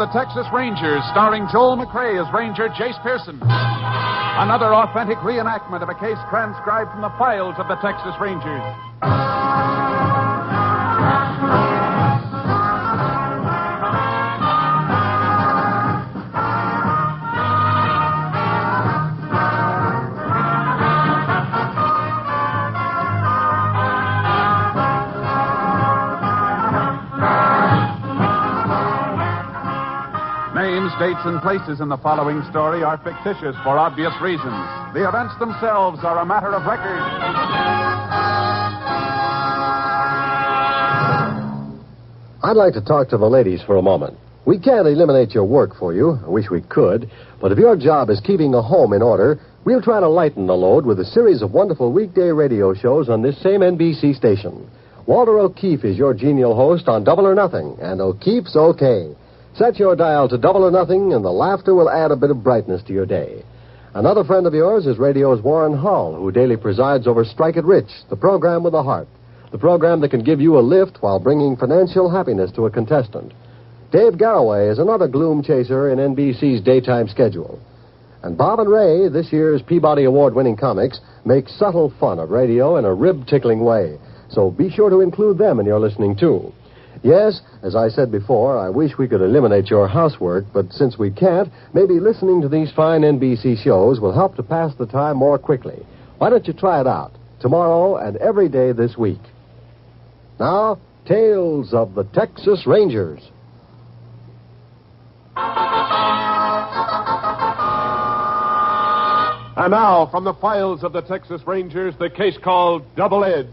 the Texas Rangers, starring Joel McRae as Ranger Jace Pearson. Another authentic reenactment of a case transcribed from the files of the Texas Rangers. Names, dates, and places in the following story are fictitious for obvious reasons. The events themselves are a matter of record. I'd like to talk to the ladies for a moment. We can't eliminate your work for you. I wish we could. But if your job is keeping a home in order, we'll try to lighten the load with a series of wonderful weekday radio shows on this same NBC station. Walter O'Keefe is your genial host on Double or Nothing, and O'Keefe's okay. Set your dial to Double or Nothing, and the laughter will add a bit of brightness to your day. Another friend of yours is radio's Warren Hull, who daily presides over Strike It Rich, the program with a heart. The program that can give you a lift while bringing financial happiness to a contestant. Dave Garroway is another gloom chaser in NBC's daytime schedule. And Bob and Ray, this year's Peabody Award-winning comics, make subtle fun of radio in a rib-tickling way. So be sure to include them in your listening, too. Yes, as I said before, I wish we could eliminate your housework, but since we can't, maybe listening to these fine NBC shows will help to pass the time more quickly. Why don't you try it out, tomorrow and every day this week? Now, Tales of the Texas Rangers. And now, from the files of the Texas Rangers, the case called Double Edge.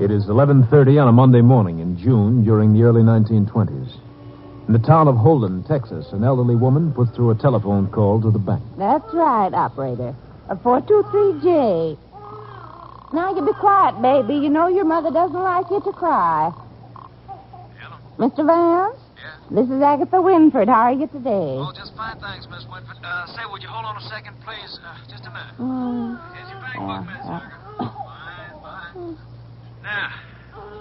It is 11:30 on a Monday morning in June during the early 1920s. In the town of Holden, Texas, an elderly woman put through a telephone call to the bank. That's right, operator. 423J. Now you be quiet, baby. You know your mother doesn't like you to cry. Hello? Mr. Vance? Yeah? This is Agatha Winford. How are you today? Oh, just fine, thanks, Miss Winford. Say, would you hold on a second, please? Just a minute. Here's your bank book, Miss Winford. Fine. Now,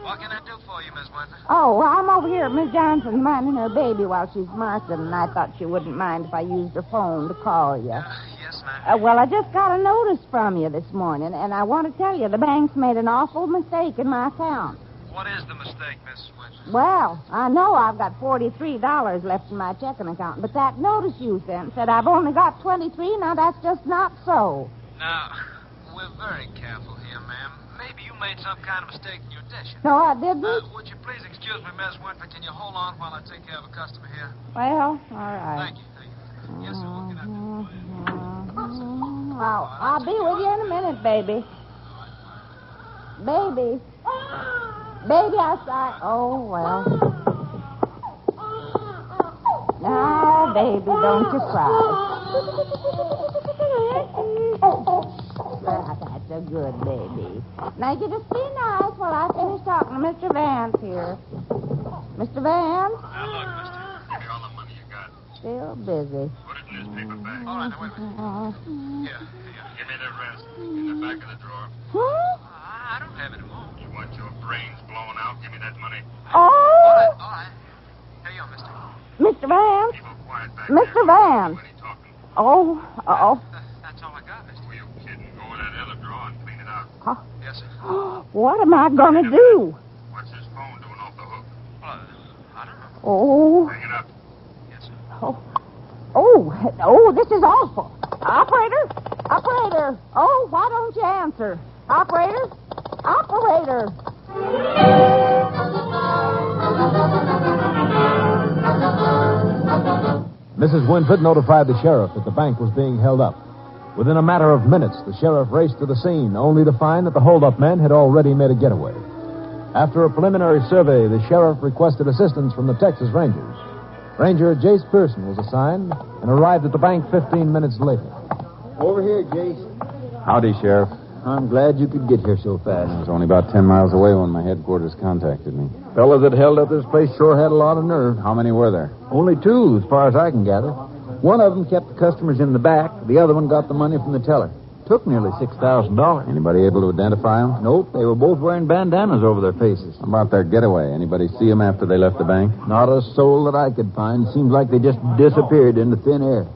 what can I do for you, Miss Winford? Oh, I'm over here at Miss Johnson's minding her baby while she's marking, and I thought she wouldn't mind if I used her phone to call you. Yes, ma'am. Well, I just got a notice from you this morning, and I want to tell you the bank's made an awful mistake in my account. What is the mistake, Miss Winford? Well, I know I've got $43 left in my checking account, but that notice you sent said I've only got 23. Now, that's just not so. Now, we're very careful here, ma'am. Maybe you made some kind of mistake in your addition. No, I didn't. Would you please excuse me, Miss Winford? Can you hold on while I take care of a customer here? Well, all right. Thank you. Yes, sir. What can I do? I'll be with you in a minute, baby. Baby. Baby, oh, well. Now, baby, don't you cry. That's a good baby. Now, you just be nice while I finish talking to Mr. Vance here. Mr. Vance? Now, look, mister. Give me all the money you got. Still busy. Put it in this paper bag. All right, now, wait a minute. Here. Give me the rest. In the back of the drawer. I don't have any more. You want your brains blown out? Give me that money. Oh! All right. Here you are, mister. Mr. Vance? Keep quiet back Mr. there. Vance. Nobody talking. Oh. That's all I got, mister. Were you kidding? Go in that other drawer and clean it out. Yes, sir. What am I going to do? What's his phone doing off the hook? Well, I don't know. Oh. Hang it up. Yes, sir. Oh, this is awful. Operator? Oh, why don't you answer? Operator? Mrs. Winford notified the sheriff that the bank was being held up. Within a matter of minutes, the sheriff raced to the scene, only to find that the hold-up men had already made a getaway. After a preliminary survey, the sheriff requested assistance from the Texas Rangers. Ranger Jace Pearson was assigned and arrived at the bank 15 minutes later. Over here, Jace. Howdy, Sheriff. I'm glad you could get here so fast. I was only about 10 miles away when my headquarters contacted me. Fellas that held up this place sure had a lot of nerve. How many were there? Only two, as far as I can gather. One of them kept the customers in the back. The other one got the money from the teller. took nearly $6,000. Anybody able to identify them? Nope, they were both wearing bandanas over their faces. How about their getaway? Anybody see them after they left the bank? Not a soul that I could find. Seems like they just disappeared into thin air.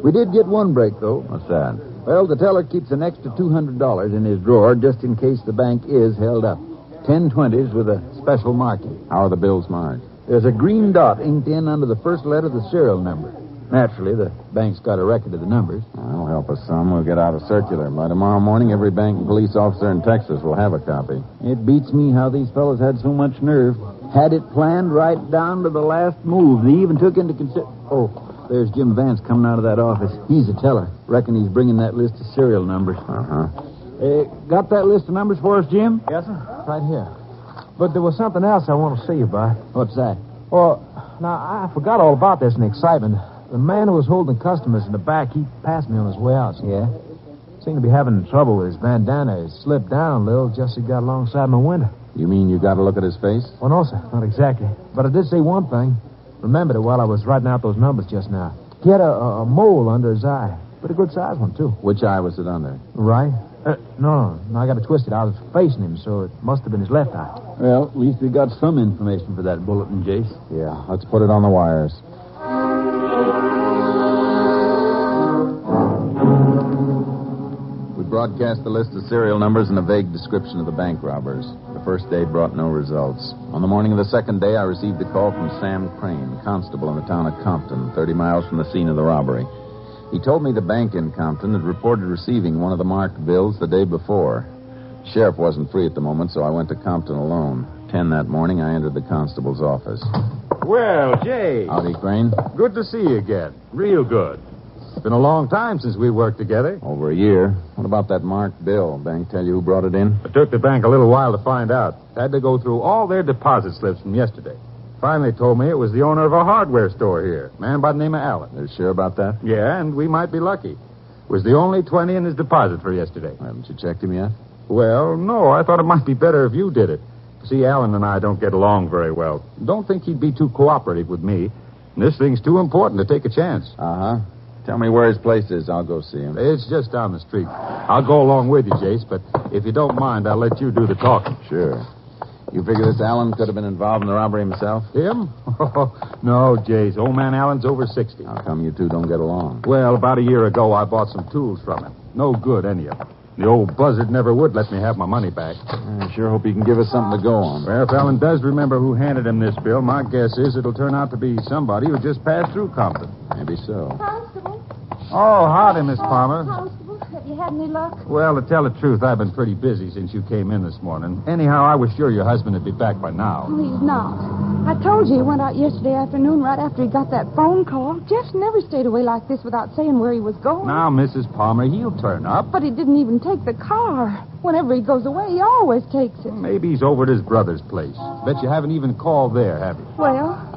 We did get one break, though. What's that? Well, the teller keeps an extra $200 in his drawer just in case the bank is held up. 10 20s with a special marking. How are the bills marked? There's a green dot inked in under the first letter of the serial number. Naturally, the bank's got a record of the numbers. That'll help us some. We'll get out a circular. By tomorrow morning, every bank and police officer in Texas will have a copy. It beats me how these fellows had so much nerve. Had it planned right down to the last move. They even took into Oh, there's Jim Vance coming out of that office. He's a teller. Reckon he's bringing that list of serial numbers. Got that list of numbers for us, Jim? Yes, sir. Right here. But there was something else I want to see you by. What's that? Well, now, I forgot all about this in the excitement. The man who was holding customers in the back, he passed me on his way out. Yeah? Seemed to be having trouble with his bandana. It slipped down a little just as he got alongside my window. You mean you got to look at his face? Well, no, sir. Not exactly. But I did say one thing. Remembered it while I was writing out those numbers just now. He had a mole under his eye. Pretty good-sized one, too. Which eye was it under? Right? No, I got it twisted. I was facing him, so it must have been his left eye. Well, at least we got some information for that bulletin, Jace. Yeah, let's put it on the wires. We broadcast the list of serial numbers and a vague description of the bank robbers. The first day brought no results. On the morning of the second day, I received a call from Sam Crane, constable in the town of Compton, 30 miles from the scene of the robbery. He told me the bank in Compton had reported receiving one of the marked bills the day before. The sheriff wasn't free at the moment, so I went to Compton alone. 10 that morning, I entered the constable's office. Well, Jay. Howdy, Crane. Good to see you again. Real good. It's been a long time since we worked together. Over a year. What about that marked bill? Bank tell you who brought it in? It took the bank a little while to find out. Had to go through all their deposit slips from yesterday. Finally told me it was the owner of a hardware store here, a man by the name of Allen. They're sure about that? Yeah, and we might be lucky. It was the only 20 in his deposit for yesterday. Haven't you checked him yet? Well, no, I thought it might be better if you did it. See, Allen and I don't get along very well. Don't think he'd be too cooperative with me. This thing's too important to take a chance. Uh-huh. Tell me where his place is. I'll go see him. It's just down the street. I'll go along with you, Jace, but if you don't mind, I'll let you do the talking. Sure. You figure this Allen could have been involved in the robbery himself? Him? No, Jace. Old man Allen's over 60. How come you two don't get along? Well, about a year ago, I bought some tools from him. No good, any of them. The old buzzard never would let me have my money back. I sure hope he can give us something to go on. Well, if Allen does remember who handed him this bill, my guess is it'll turn out to be somebody who just passed through Compton. Maybe so. Constable? Oh, howdy, Miss Palmer. Constable, have you had any luck? Well, to tell the truth, I've been pretty busy since you came in this morning. Anyhow, I was sure your husband would be back by now. Oh, he's not. I told you he went out yesterday afternoon right after he got that phone call. Jeff's never stayed away like this without saying where he was going. Now, Mrs. Palmer, he'll turn up. But he didn't even take the car. Whenever he goes away, he always takes it. Maybe he's over at his brother's place. Bet you haven't even called there, have you? Well,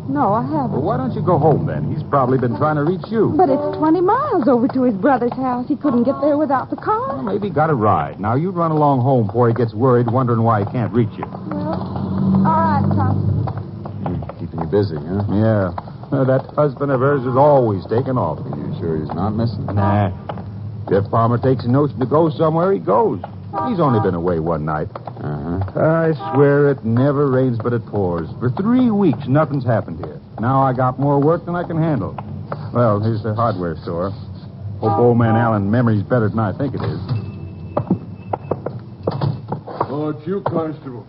no, I haven't. Well, why don't you go home then? He's probably been trying to reach you. But it's 20 miles over to his brother's house. He couldn't get there without the car. Well, maybe he got a ride. Now, you run along home before he gets worried, wondering why he can't reach you. Well, all right, Constable. Keeping you busy, huh? Yeah. That husband of hers is always taking off. Are you sure he's not missing? Nah. Jeff Palmer takes a notion to go somewhere, he goes. He's only been away one night. Uh-huh. I swear it never rains but it pours. For 3 weeks, nothing's happened here. Now I got more work than I can handle. Well, here's the hardware store. Hope old man Allen's memory's better than I think it is. Oh, it's you, Constable.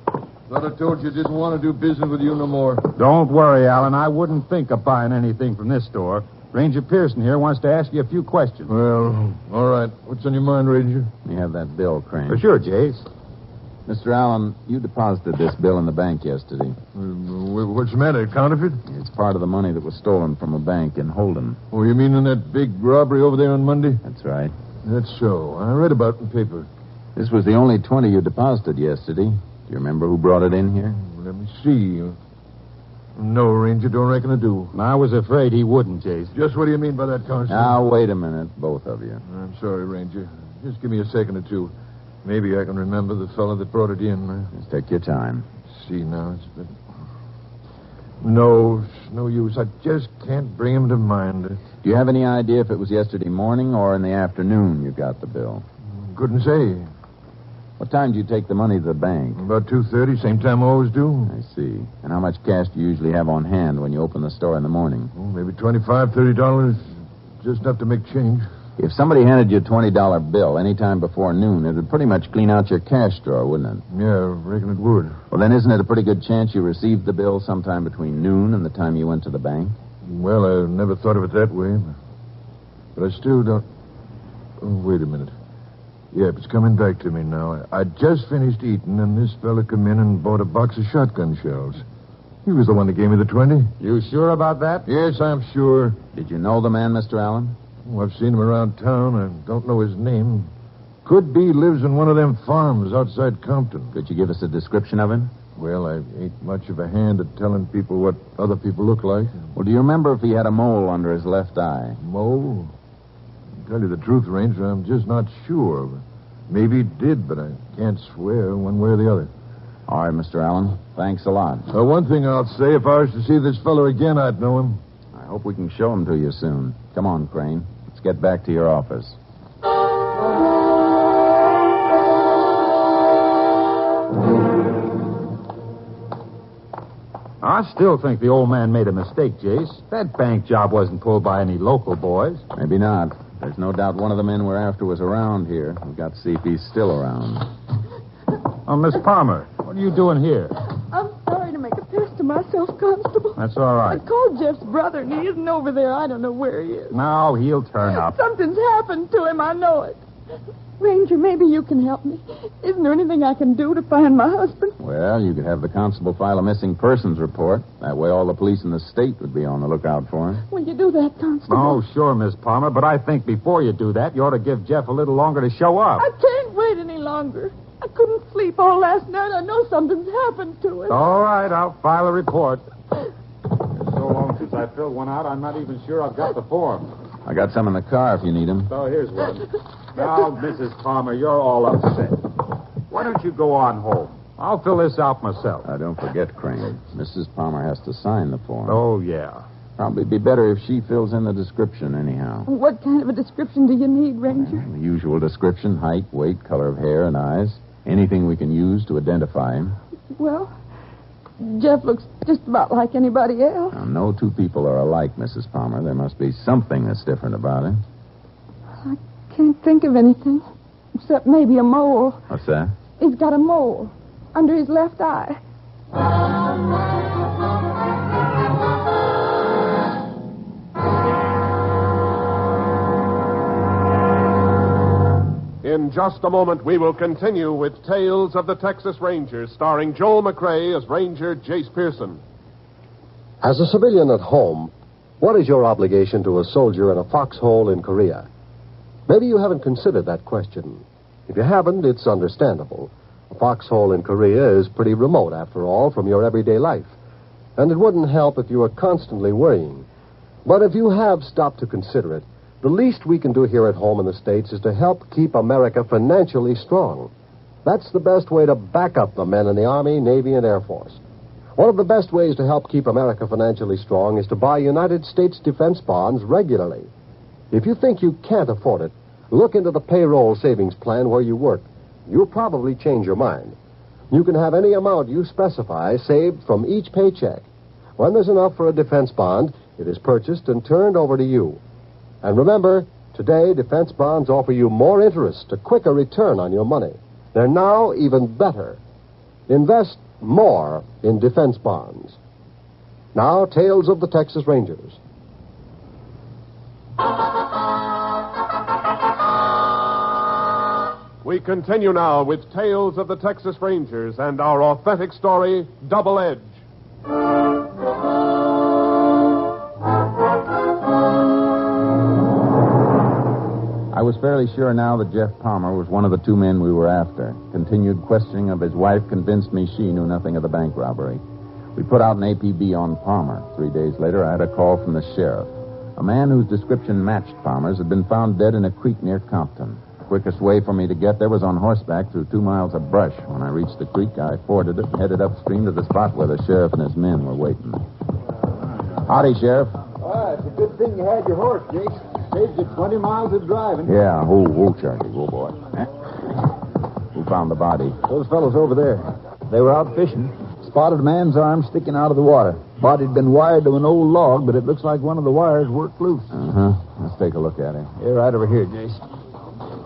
Thought I told you I didn't want to do business with you no more. Don't worry, Allen. I wouldn't think of buying anything from this store. Ranger Pearson here wants to ask you a few questions. Well, all right. What's on your mind, Ranger? You have that bill, Crane. Sure, Jace. Mr. Allen, you deposited this bill in the bank yesterday. What's the matter? Counterfeit? It's part of the money that was stolen from a bank in Holden. Oh, you mean in that big robbery over there on Monday? That's right. That's so. I read about it in the paper. This was the only 20 you deposited yesterday. Do you remember who brought it in here? Let me see. No, Ranger, don't reckon I do. I was afraid he wouldn't, Jace. Just what do you mean by that, Constable? Now, wait a minute, both of you. I'm sorry, Ranger. Just give me a second or two. Maybe I can remember the fellow that brought it in. Just take your time. Let's see now. It's been... No, it's no use. I just can't bring him to mind. Do you have any idea if it was yesterday morning or in the afternoon you got the bill? Couldn't say. What time do you take the money to the bank? About 2:30, same time I always do. I see. And how much cash do you usually have on hand when you open the store in the morning? Oh, maybe $25, $30. Just enough to make change. If somebody handed you a $20 bill any time before noon, it would pretty much clean out your cash drawer, wouldn't it? Yeah, I reckon it would. Well, then isn't it a pretty good chance you received the bill sometime between noon and the time you went to the bank? Well, I never thought of it that way. But I still don't... Oh, wait a minute. Yep, it's coming back to me now. I just finished eating, and this fella come in and bought a box of shotgun shells. He was the one that gave me the 20. You sure about that? Yes, I'm sure. Did you know the man, Mr. Allen? Oh, I've seen him around town. I don't know his name. Could be lives in one of them farms outside Compton. Could you give us a description of him? Well, I ain't much of a hand at telling people what other people look like. Well, do you remember if he had a mole under his left eye? Mole? To tell you the truth, Ranger, I'm just not sure. Maybe he did, but I can't swear one way or the other. All right, Mr. Allen. Thanks a lot. One thing I'll say, if I was to see this fellow again, I'd know him. I hope we can show him to you soon. Come on, Crane. Let's get back to your office. I still think the old man made a mistake, Jace. That bank job wasn't pulled by any local boys. Maybe not. There's no doubt one of the men we're after was around here. We've got to see if he's still around. Oh, Miss Palmer, what are you doing here? I'm sorry to make a test of myself, Constable. That's all right. I called Jeff's brother, and he isn't over there. I don't know where he is. No, he'll turn up. Something's happened to him. I know it. Ranger, maybe you can help me. Isn't there anything I can do to find my husband? Well, you could have the constable file a missing persons report. That way all the police in the state would be on the lookout for him. Will you do that, Constable? Oh, sure, Miss Palmer, but I think before you do that, you ought to give Jeff a little longer to show up. I can't wait any longer. I couldn't sleep all last night. I know something's happened to him. All right, I'll file a report. It's so long since I filled one out, I'm not even sure I've got the form. I got some in the car if you need them. So here's one. Now, Mrs. Palmer, you're all upset. Why don't you go on home? I'll fill this out myself. Don't forget, Crane. Mrs. Palmer has to sign the form. Oh, yeah. Probably be better if she fills in the description anyhow. What kind of a description do you need, Ranger? The usual description, height, weight, color of hair, and eyes. Anything we can use to identify him. Well, Jeff looks just about like anybody else. Now, no two people are alike, Mrs. Palmer. There must be something that's different about him. I can't think of anything, except maybe a mole. What's that? He's got a mole under his left eye. In just a moment, we will continue with Tales of the Texas Rangers, starring Joel McRae as Ranger Jace Pearson. As a civilian at home, what is your obligation to a soldier in a foxhole in Korea? Maybe you haven't considered that question. If you haven't, it's understandable. A foxhole in Korea is pretty remote, after all, from your everyday life. And it wouldn't help if you were constantly worrying. But if you have stopped to consider it, the least we can do here at home in the States is to help keep America financially strong. That's the best way to back up the men in the Army, Navy, and Air Force. One of the best ways to help keep America financially strong is to buy United States defense bonds regularly. If you think you can't afford it, look into the payroll savings plan where you work. You'll probably change your mind. You can have any amount you specify saved from each paycheck. When there's enough for a defense bond, it is purchased and turned over to you. And remember, today defense bonds offer you more interest, a quicker return on your money. They're now even better. Invest more in defense bonds. Now, Tales of the Texas Rangers. We continue now with Tales of the Texas Rangers and our authentic story, Double Edge. I was fairly sure now that Jeff Palmer was one of the two men we were after. Continued questioning of his wife convinced me she knew nothing of the bank robbery. We put out an APB on Palmer. 3 days later, I had a call from the sheriff. A man whose description matched Palmer's had been found dead in a creek near Compton. The quickest way for me to get there was on horseback through 2 miles of brush. When I reached the creek, I forded it and headed upstream to the spot where the sheriff and his men were waiting. Howdy, Sheriff. It's a good thing you had your horse, Jake. Saved you 20 miles of driving. Yeah, whoa, Charlie. Whoa, boy. Who found the body? Those fellows over there. They were out fishing. Spotted a man's arm sticking out of the water. Body'd been wired to an old log, but it looks like one of the wires worked loose. Uh-huh. Let's take a look at him. Yeah, right over here, Jace.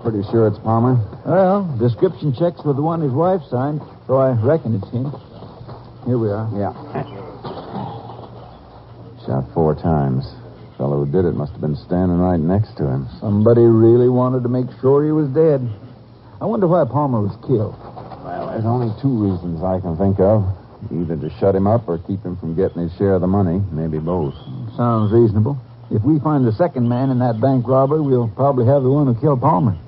Pretty sure it's Palmer? Well, description checks with the one his wife signed, so I reckon it's him. Here we are. Yeah. Shot 4 times. Fellow who did it must have been standing right next to him. Somebody really wanted to make sure he was dead. I wonder why Palmer was killed. Well, there's only 2 reasons I can think of. Either to shut him up or keep him from getting his share of the money. Maybe both. Sounds reasonable. If we find the second man in that bank robbery, we'll probably have the one who killed Palmer.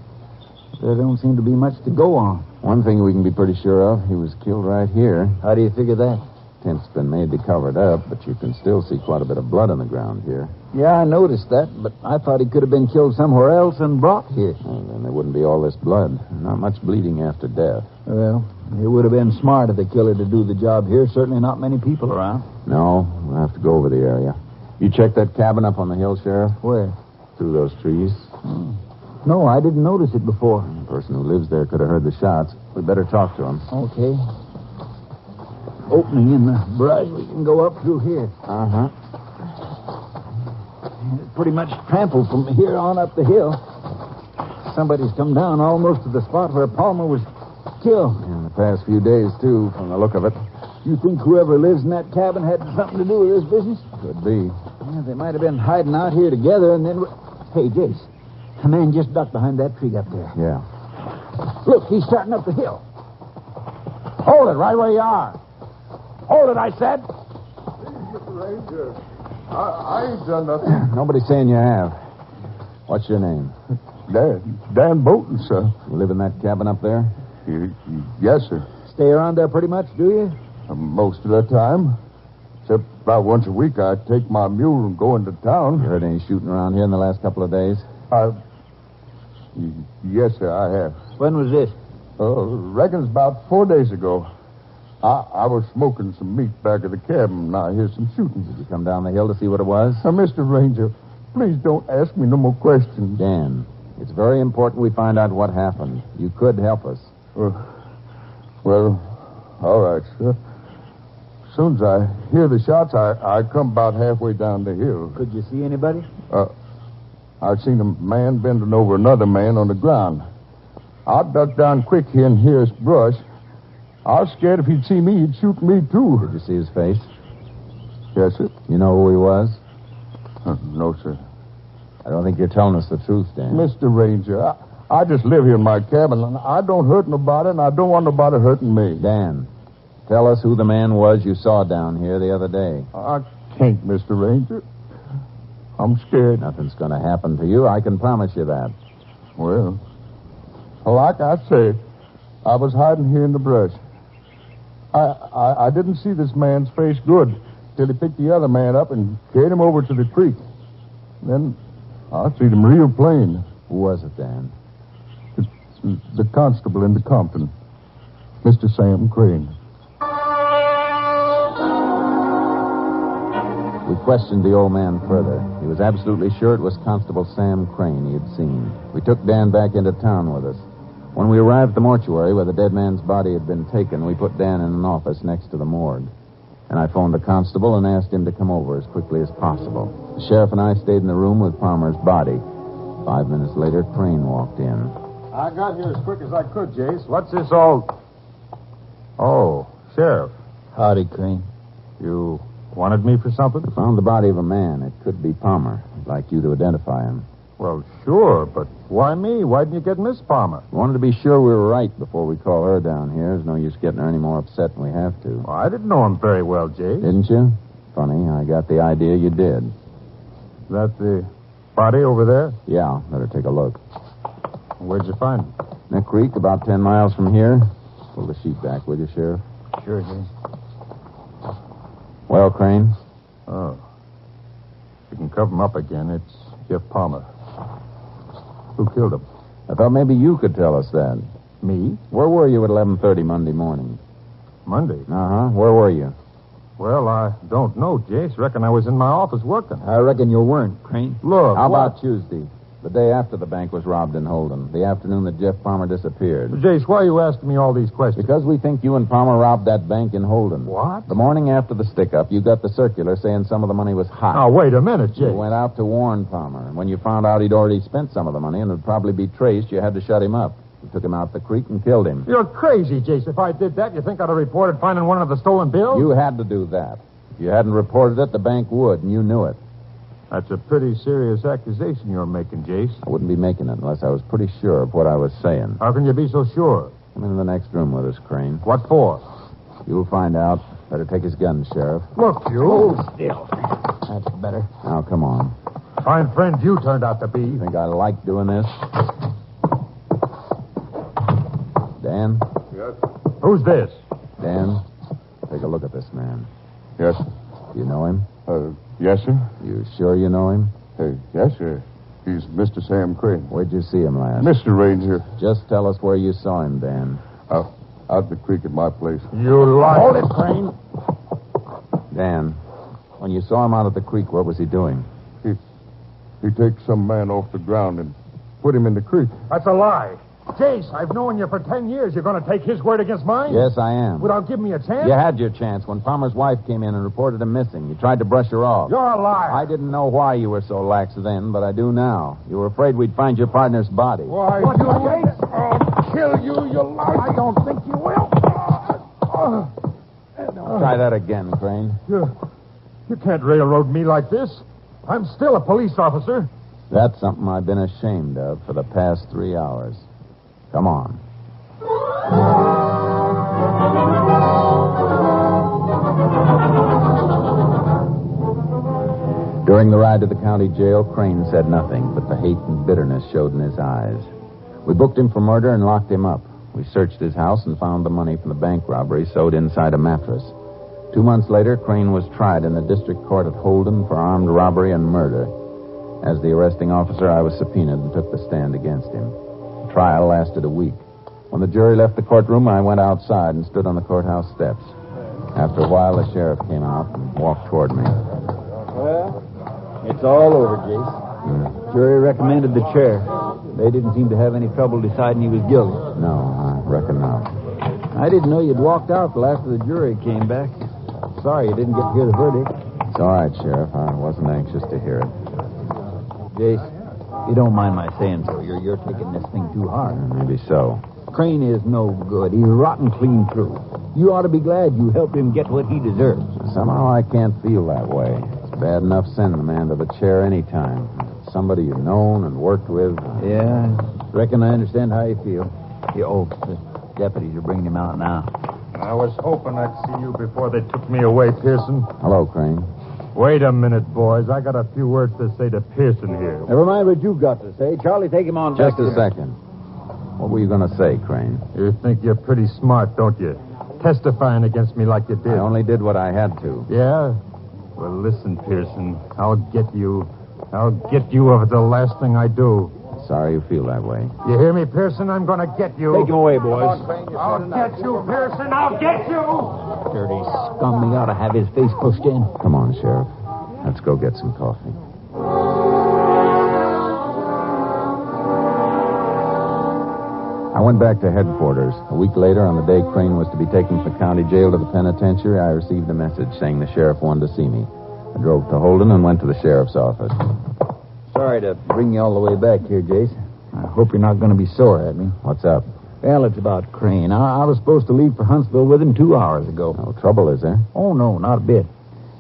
There don't seem to be much to go on. One thing we can be pretty sure of, he was killed right here. How do you figure that? Tent's been made to cover it up, but you can still see quite a bit of blood on the ground here. Yeah, I noticed that, but I thought he could have been killed somewhere else and brought here. Well, then there wouldn't be all this blood. Not much bleeding after death. Well, it would have been smart of the killer to do the job here. Certainly not many people around. No, we'll have to go over the area. You checked that cabin up on the hill, Sheriff? Where? Through those trees. No, I didn't notice it before. The person who lives there could have heard the shots. We'd better talk to him. Okay. Opening in the brush. We can go up through here. Uh-huh. It's pretty much trampled from here on up the hill. Somebody's come down almost to the spot where Palmer was killed. In the past few days, too, from the look of it. You think whoever lives in that cabin had something to do with this business? Could be. Yeah, they might have been hiding out here together and then... Hey, Jace, a man just ducked behind that tree up there. Yeah. Look, he's starting up the hill. Hold it right where you are. Hold it, I said. Mr. Ranger, I ain't done nothing. Nobody's saying you have. What's your name? Dan Bolton, sir. You live in that cabin up there? Yes, sir. Stay around there pretty much, do you? Most of the time. Except about once a week, I take my mule and go into town. You heard any shooting around here in the last couple of days? Yes, sir, I have. When was this? Reckon it's about 4 days ago. I was smoking some meat back at the cabin, and I hear some shooting. Did you come down the hill to see what it was? Mr. Ranger, please don't ask me no more questions. Dan, it's very important we find out what happened. You could help us. Well, all right, sir. As soon as I hear the shots, I come about halfway down the hill. Could you see anybody? I seen a man bending over another man on the ground. I ducked down quick here in his brush. I was scared if he'd see me, he'd shoot me, too. Did you see his face? Yes, sir. You know who he was? No, sir. I don't think you're telling us the truth, Dan. Mr. Ranger, I just live here in my cabin, and I don't hurt nobody, and I don't want nobody hurting me. Dan, tell us who the man was you saw down here the other day. I can't, Mr. Ranger. I'm scared. Nothing's going to happen to you. I can promise you that. Well, like I say, I was hiding here in the brush. I didn't see this man's face good till he picked the other man up and carried him over to the creek. Then I seen him real plain. Who was it, Dan? It's the constable in the Compton, Mr. Sam Crane. We questioned the old man further. He was absolutely sure it was Constable Sam Crane he had seen. We took Dan back into town with us. When we arrived at the mortuary where the dead man's body had been taken, we put Dan in an office next to the morgue. And I phoned the constable and asked him to come over as quickly as possible. The sheriff and I stayed in the room with Palmer's body. 5 minutes later, Crane walked in. I got here as quick as I could, Jace. What's this all... Oh, Sheriff. Howdy, Crane. You wanted me for something? We found the body of a man. It could be Palmer. I'd like you to identify him. Well, sure, but why me? Why didn't you get Miss Palmer? We wanted to be sure we were right before we call her down here. There's no use getting her any more upset than we have to. Well, I didn't know him very well, Jace. Didn't you? Funny, I got the idea you did. Is that the body over there? Yeah, better take a look. Where'd you find him? In a creek about 10 miles from here. Pull the sheet back, will you, Sheriff? Sure, Jace. Well, Crane? Oh. You can cover him up again. It's Jeff Palmer. Who killed him? I thought maybe you could tell us that. Me? Where were you at 11:30 Monday morning? Monday? Uh-huh. Where were you? Well, I don't know, Jace. Reckon I was in my office working. I reckon you weren't, Crane. Look, How what? about Tuesday? The day after the bank was robbed in Holden. The afternoon that Jeff Palmer disappeared. Jace, why are you asking me all these questions? Because we think you and Palmer robbed that bank in Holden. What? The morning after the stick-up, you got the circular saying some of the money was hot. Now, wait a minute, You Jace. went out to warn Palmer. And when you found out he'd already spent some of the money and would probably be traced, you had to shut him up. You took him out the creek and killed him. You're crazy, Jace. If I did that, you think I'd have reported finding one of the stolen bills? You had to do that. If you hadn't reported it, the bank would, and you knew it. That's a pretty serious accusation you're making, Jace. I wouldn't be making it unless I was pretty sure of what I was saying. How can you be so sure? Come into the next room with us, Crane. What for? You'll find out. Better take his gun, Sheriff. Look, you. Hold still. That's better. Now, come on. Fine friend you turned out to be. Think I like doing this? Dan? Yes? Who's this? Dan, take a look at this man. Yes. You know him? Yes, sir. You sure you know him? Yes, sir. He's Mr. Sam Crane. Where'd you see him last? Mr. Ranger. Just tell us where you saw him, Dan. Out the creek at my place. You lie. Hold it, Crane. Dan, when you saw him out at the creek, what was he doing? He takes some man off the ground and put him in the creek. That's a lie. Jace, I've known you for 10 years. You're going to take his word against mine? Yes, I am. Without giving me a chance? You had your chance when Palmer's wife came in and reported him missing. You tried to brush her off. You're a liar. I didn't know why you were so lax then, but I do now. You were afraid we'd find your partner's body. Why, What, Jace? I'll kill you, you liar. I don't think you will. Try that again, Crane. You can't railroad me like this. I'm still a police officer. That's something I've been ashamed of for the past 3 hours. Come on. During the ride to the county jail, Crane said nothing, but the hate and bitterness showed in his eyes. We booked him for murder and locked him up. We searched his house and found the money from the bank robbery sewed inside a mattress. 2 months later, Crane was tried in the district court at Holden for armed robbery and murder. As the arresting officer, I was subpoenaed and took the stand against him. The trial lasted a week. When the jury left the courtroom, I went outside and stood on the courthouse steps. After a while, the sheriff came out and walked toward me. Well, it's all over, Jace. Jury recommended the chair. They didn't seem to have any trouble deciding he was guilty. No, I reckon not. I didn't know you'd walked out till after the jury came back. Sorry you didn't get to hear the verdict. It's all right, Sheriff. I wasn't anxious to hear it. Jace, you don't mind my saying so. You're taking this thing too hard. Maybe so. Crane is no good. He's rotten clean through. You ought to be glad you helped him get what he deserves. Somehow I can't feel that way. It's bad enough sending a man to the chair any time. Somebody you've known and worked with. Yeah, reckon I understand how you feel. The deputies are bringing him out now. I was hoping I'd see you before they took me away, Pearson. Hello, Crane. Wait a minute, boys. I got a few words to say to Pearson here. Never mind what you've got to say. Charlie, take him on. Just a second. What were you going to say, Crane? You think you're pretty smart, don't you? Testifying against me like you did. I only did what I had to. Yeah? Well, listen, Pearson. I'll get you. I'll get you over the last thing I do. Sorry you feel that way. You hear me, Pearson? I'm going to get you. Take him away, boys. I'll get you, Pearson. I'll get you. Dirty scum. He ought to have his face pushed in. Come on, Sheriff. Let's go get some coffee. I went back to headquarters. A week later, on the day Crane was to be taken from the county jail to the penitentiary, I received a message saying the sheriff wanted to see me. I drove to Holden and went to the sheriff's office. Sorry to bring you all the way back here, Jace. I hope you're not going to be sore at me. What's up? Well, it's about Crane. I was supposed to leave for Huntsville with him 2 hours ago. No trouble, is there? Oh, no, not a bit.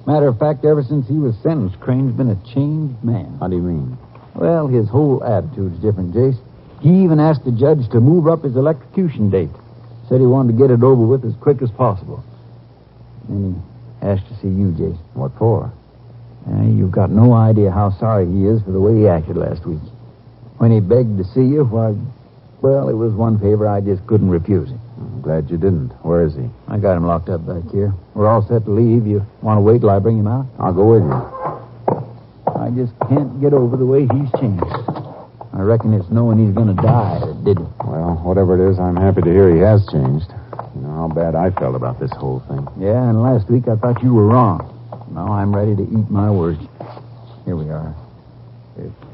Matter of fact, ever since he was sentenced, Crane's been a changed man. How do you mean? Well, his whole attitude's different, Jace. He even asked the judge to move up his electrocution date. Said he wanted to get it over with as quick as possible. Then he asked to see you, Jace. What for? You've got no idea how sorry he is for the way he acted last week. When he begged to see you, well, it was one favor I just couldn't refuse him. I'm glad you didn't. Where is he? I got him locked up back here. We're all set to leave. You want to wait till I bring him out? I'll go with you. I just can't get over the way he's changed. I reckon it's knowing he's going to die that did it. Well, whatever it is, I'm happy to hear he has changed. You know, How bad I felt about this whole thing. Yeah, and last week I thought you were wrong. Now I'm ready to eat my words. Here we are.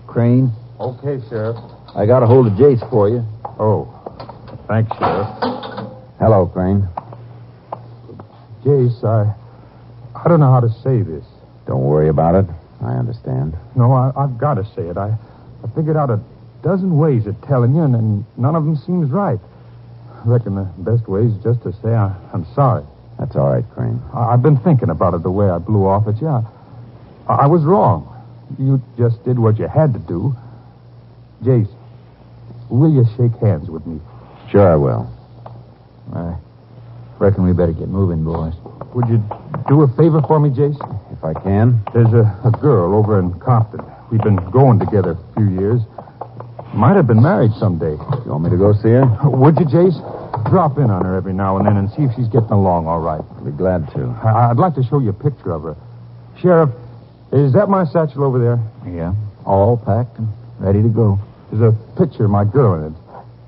Crane, Okay, Sheriff. I got a hold of Jace for you. Oh, thanks, Sheriff. Hello, Crane. Jace, I don't know how to say this. Don't worry about it. I understand. No, I've got to say it. I figured out a dozen ways of telling you, and none of them seems right. I reckon the best way is just to say I'm sorry. That's all right, Crane. I've been thinking about it the way I blew off at you. I was wrong. You just did what you had to do. Jace, will you shake hands with me? Sure I will. I reckon we better get moving, boys. Would you do a favor for me, Jace? If I can. There's a girl over in Compton. We've been going together a few years. Might have been married someday. You want me to go see her? Would you, Jace? Drop in on her every now and then and see if she's getting along all right. I'll be glad to. I'd like to show you a picture of her. Sheriff, is that my satchel over there? Yeah, all packed and ready to go. There's a picture of my girl in it.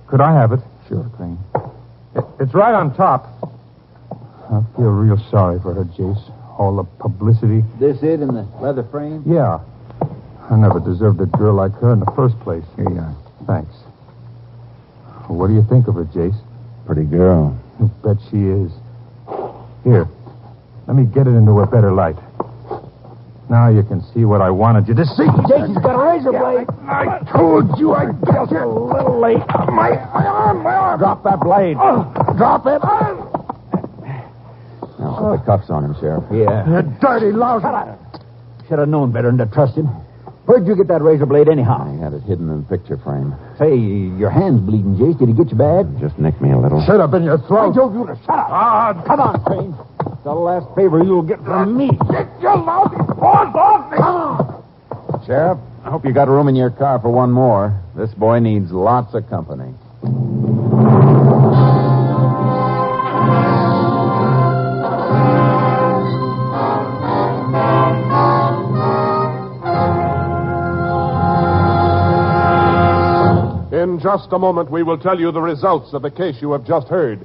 Could I have it? Sure, Crane. It's right on top. I feel real sorry for her, Jace. All the publicity. This it in the leather frame? Yeah. I never deserved a girl like her in the first place. Here you are. Thanks. What do you think of her, Jace? Pretty girl. You bet she is. Here, let me get it into a better light. Now you can see what I wanted you to see. Jason's got a razor blade. I told you I'd get you a little late. My arm. Drop that blade. Drop it. Now put the cuffs on him, Sheriff. Yeah. You dirty louse. Should have known better than to trust him. Where'd you get that razor blade anyhow? I had it hidden in the picture frame. Say, your hand's bleeding, Jace. Did he get you bad? Just nicked me a little. Should have been your throat. I told you to shut up. Come on, Crane. It's the last favor you'll get from me. Get your lousy paws off me. Come on. Sheriff, I hope you got room in your car for one more. This boy needs lots of company. In just a moment, we will tell you the results of the case you have just heard.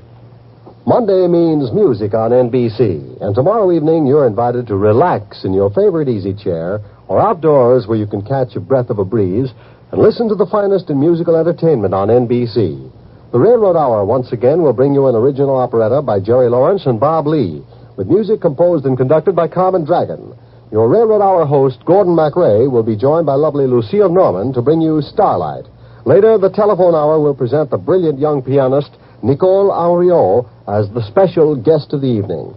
Monday means music on NBC, and tomorrow evening you're invited to relax in your favorite easy chair or outdoors where you can catch a breath of a breeze and listen to the finest in musical entertainment on NBC. The Railroad Hour once again will bring you an original operetta by Jerry Lawrence and Bob Lee, with music composed and conducted by Carmen Dragon. Your Railroad Hour host, Gordon MacRae, will be joined by lovely Lucille Norman to bring you Starlight. Later, the Telephone Hour will present the brilliant young pianist Nicole Auriot as the special guest of the evening.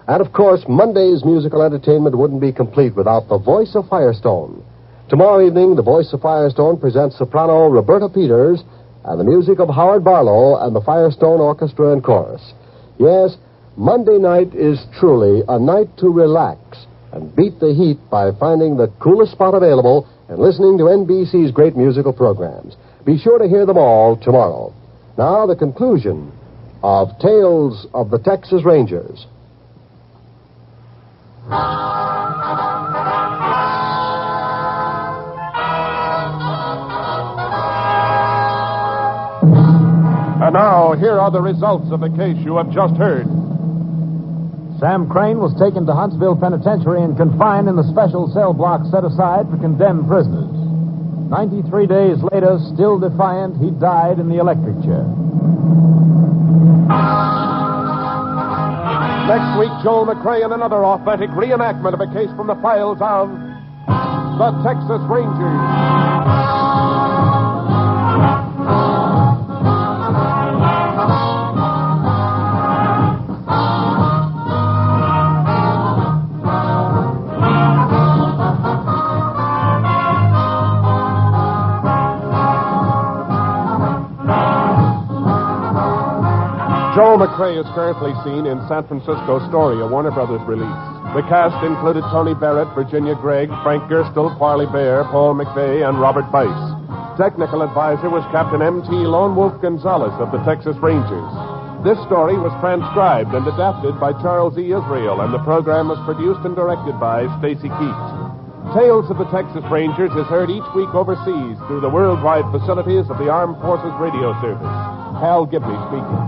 And, of course, Monday's musical entertainment wouldn't be complete without the Voice of Firestone. Tomorrow evening, the Voice of Firestone presents soprano Roberta Peters and the music of Howard Barlow and the Firestone Orchestra and Chorus. Yes, Monday night is truly a night to relax and beat the heat by finding the coolest spot available and listening to NBC's great musical programs. Be sure to hear them all tomorrow. Now, the conclusion of Tales of the Texas Rangers. And now, here are the results of the case you have just heard. Sam Crane was taken to Huntsville Penitentiary and confined in the special cell block set aside for condemned prisoners. 93 days later, still defiant, he died in the electric chair. Next week, Joel McRae in another authentic reenactment of a case from the files of the Texas Rangers. Joel McRae is currently seen in San Francisco Story, a Warner Brothers release. The cast included Tony Barrett, Virginia Gregg, Frank Gerstle, Parley Bear, Paul McVeigh, and Robert Bice. Technical advisor was Captain M.T. Lone Wolf Gonzalez of the Texas Rangers. This story was transcribed and adapted by Charles E. Israel, and the program was produced and directed by Stacy Keats. Tales of the Texas Rangers is heard each week overseas through the worldwide facilities of the Armed Forces Radio Service. Hal Gibney speaking.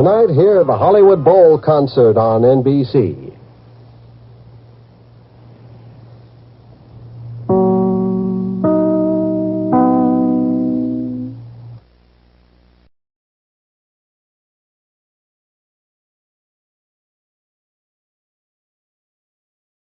Tonight, hear the Hollywood Bowl concert on NBC.